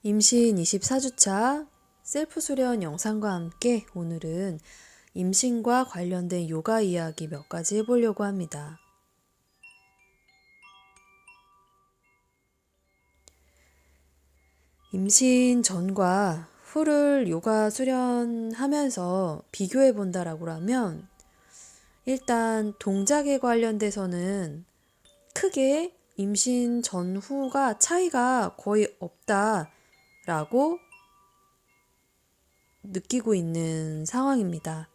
임신 24주차 셀프 수련 영상과 함께 오늘은 임신과 관련된 요가 이야기 몇 가지 해보려고 합니다. 임신 전과 후를 요가 수련하면서 비교해 본다라고 하면 일단 동작에 관련돼서는 크게 임신 전후가 차이가 거의 없다라고 느끼고 있는 상황입니다.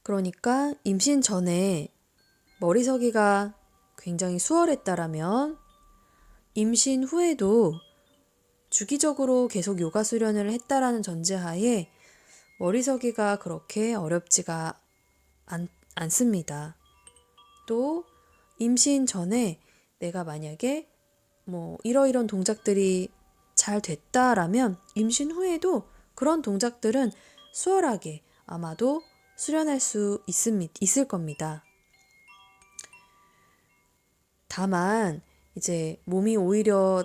그러니까 임신 전에 머리서기가 굉장히 수월했다라면 임신 후에도 주기적으로 계속 요가 수련을 했다라는 전제하에 머리서기가 그렇게 어렵지가 않습니다. 또 임신 전에 내가 만약에 이러이런 동작들이 잘 됐다라면 임신 후에도 그런 동작들은 수월하게 아마도 수련할 수 있을 겁니다. 다만 이제 몸이 오히려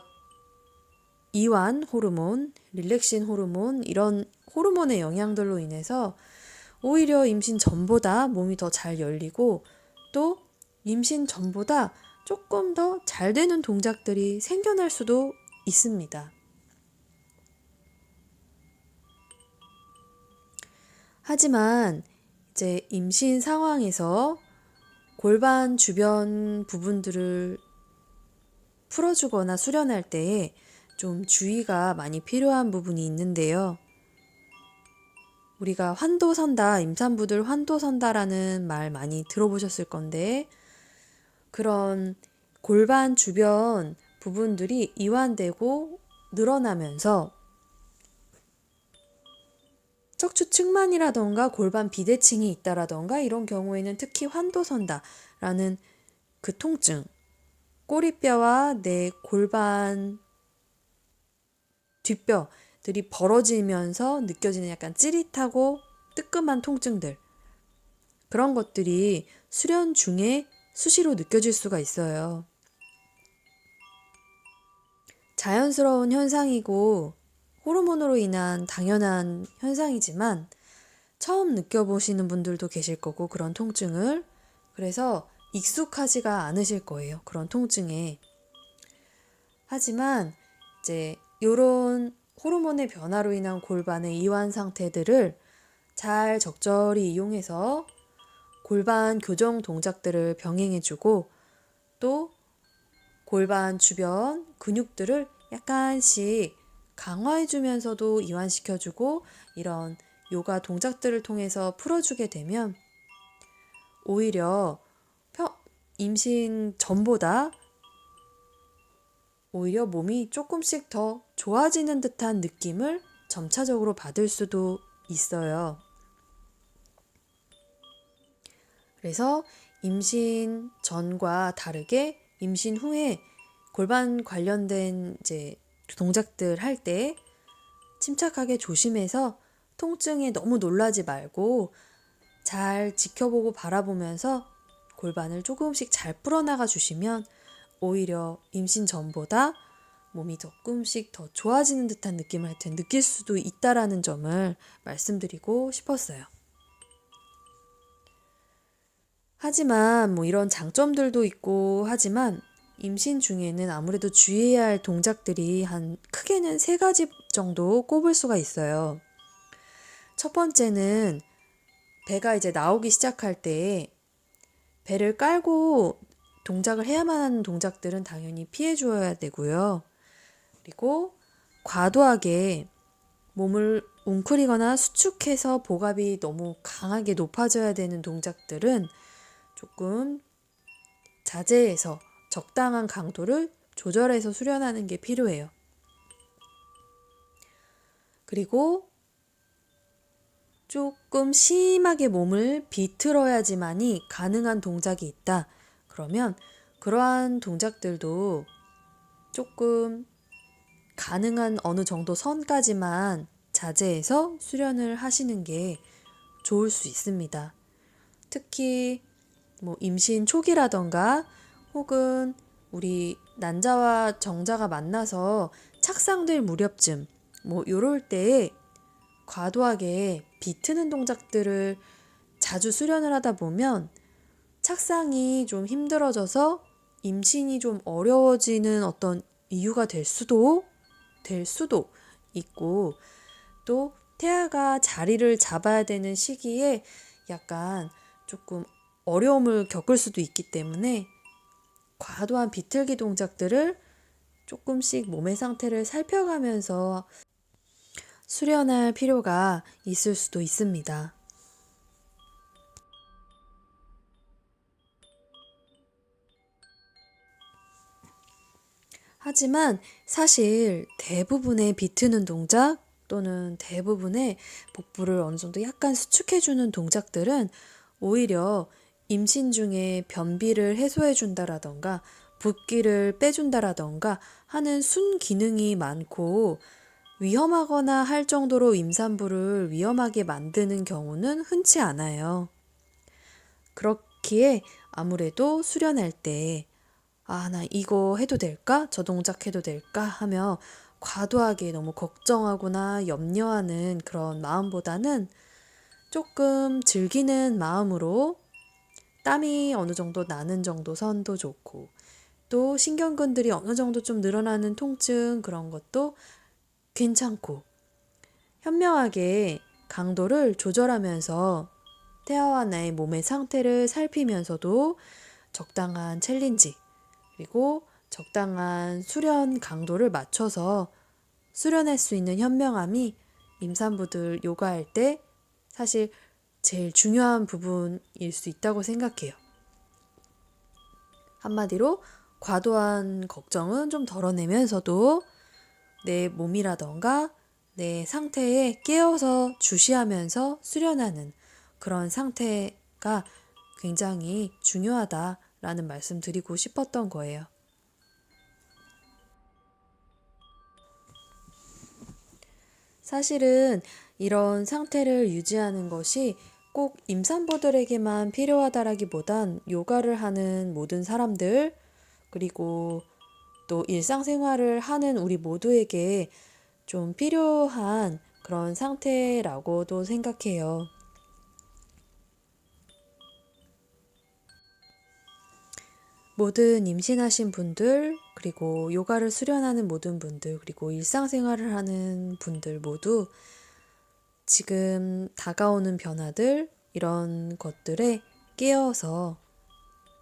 이완 호르몬, 릴렉신 호르몬 이런 호르몬의 영향들로 인해서 오히려 임신 전보다 몸이 더 잘 열리고 또 임신 전보다 조금 더 잘 되는 동작들이 생겨날 수도 있습니다. 하지만 이제 임신 상황에서 골반 주변 부분들을 풀어주거나 수련할 때에 좀 주의가 많이 필요한 부분이 있는데요. 우리가 환도선다, 임산부들 환도선다라는 말 많이 들어보셨을 건데 그런 골반 주변 부분들이 이완되고 늘어나면서 척추 측만이라던가 골반 비대칭이 있다라던가 이런 경우에는 특히 환도선다라는 그 통증, 꼬리뼈와 내 골반 뒷뼈들이 벌어지면서 느껴지는 약간 찌릿하고 뜨끔한 통증들, 그런 것들이 수련 중에 수시로 느껴질 수가 있어요. 자연스러운 현상이고 호르몬으로 인한 당연한 현상이지만 처음 느껴보시는 분들도 계실 거고 그런 통증을, 그래서 익숙하지가 않으실 거예요. 그런 통증에. 하지만 이제 이런 호르몬의 변화로 인한 골반의 이완 상태들을 잘 적절히 이용해서 골반 교정 동작들을 병행해주고 또 골반 주변 근육들을 약간씩 강화해주면서도 이완시켜주고 이런 요가 동작들을 통해서 풀어주게 되면 오히려 임신 전보다 오히려 몸이 조금씩 더 좋아지는 듯한 느낌을 점차적으로 받을 수도 있어요. 그래서 임신 전과 다르게 임신 후에 골반 관련된 이제 동작들 할 때 침착하게 조심해서 통증에 너무 놀라지 말고 잘 지켜보고 바라보면서 골반을 조금씩 잘 풀어나가 주시면 오히려 임신 전보다 몸이 조금씩 더 좋아지는 듯한 느낌을 하여튼 느낄 수도 있다라는 점을 말씀드리고 싶었어요. 하지만 이런 장점들도 있고 하지만 임신 중에는 아무래도 주의해야 할 동작들이 한 크게는 3가지 정도 꼽을 수가 있어요. 첫 번째는 배가 이제 나오기 시작할 때 배를 깔고 동작을 해야만 하는 동작들은 당연히 피해 주어야 되고요. 그리고 과도하게 몸을 웅크리거나 수축해서 복압이 너무 강하게 높아져야 되는 동작들은 조금 자제해서 적당한 강도를 조절해서 수련하는 게 필요해요. 그리고 조금 심하게 몸을 비틀어야지만이 가능한 동작이 있다. 그러면 그러한 동작들도 조금 가능한 어느 정도 선까지만 자제해서 수련을 하시는 게 좋을 수 있습니다. 특히 임신 초기라던가 혹은 우리 난자와 정자가 만나서 착상될 무렵쯤 요럴 때에 과도하게 비트는 동작들을 자주 수련을 하다 보면 착상이 좀 힘들어져서 임신이 좀 어려워지는 어떤 이유가 될 수도 있고, 또 태아가 자리를 잡아야 되는 시기에 약간 조금 어려움을 겪을 수도 있기 때문에 과도한 비틀기 동작들을 조금씩 몸의 상태를 살펴가면서 수련할 필요가 있을 수도 있습니다. 하지만 사실 대부분의 비트는 동작 또는 대부분의 복부를 어느 정도 약간 수축해주는 동작들은 오히려 임신 중에 변비를 해소해준다라던가 붓기를 빼준다라던가 하는 순기능이 많고, 위험하거나 할 정도로 임산부를 위험하게 만드는 경우는 흔치 않아요. 그렇기에 아무래도 수련할 때 나 이거 해도 될까? 저 동작 해도 될까? 하며 과도하게 너무 걱정하거나 염려하는 그런 마음보다는 조금 즐기는 마음으로 땀이 어느 정도 나는 정도 선도 좋고, 또 신경근들이 어느 정도 좀 늘어나는 통증 그런 것도 괜찮고, 현명하게 강도를 조절하면서 태아와 나의 몸의 상태를 살피면서도 적당한 챌린지 그리고 적당한 수련 강도를 맞춰서 수련할 수 있는 현명함이 임산부들 요가할 때 사실 제일 중요한 부분일 수 있다고 생각해요. 한마디로 과도한 걱정은 좀 덜어내면서도 내 몸이라던가 내 상태에 깨어서 주시하면서 수련하는 그런 상태가 굉장히 중요하다라는 말씀 드리고 싶었던 거예요. 사실은 이런 상태를 유지하는 것이 꼭 임산부들에게만 필요하다라기보단 요가를 하는 모든 사람들, 그리고 또 일상생활을 하는 우리 모두에게 좀 필요한 그런 상태라고도 생각해요. 모든 임신하신 분들, 그리고 요가를 수련하는 모든 분들, 그리고 일상생활을 하는 분들 모두 지금 다가오는 변화들, 이런 것들에 깨어서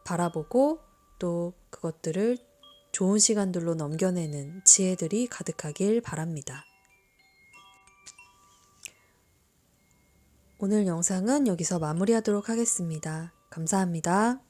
바라보고 또 그것들을 좋은 시간들로 넘겨내는 지혜들이 가득하길 바랍니다. 오늘 영상은 여기서 마무리하도록 하겠습니다. 감사합니다.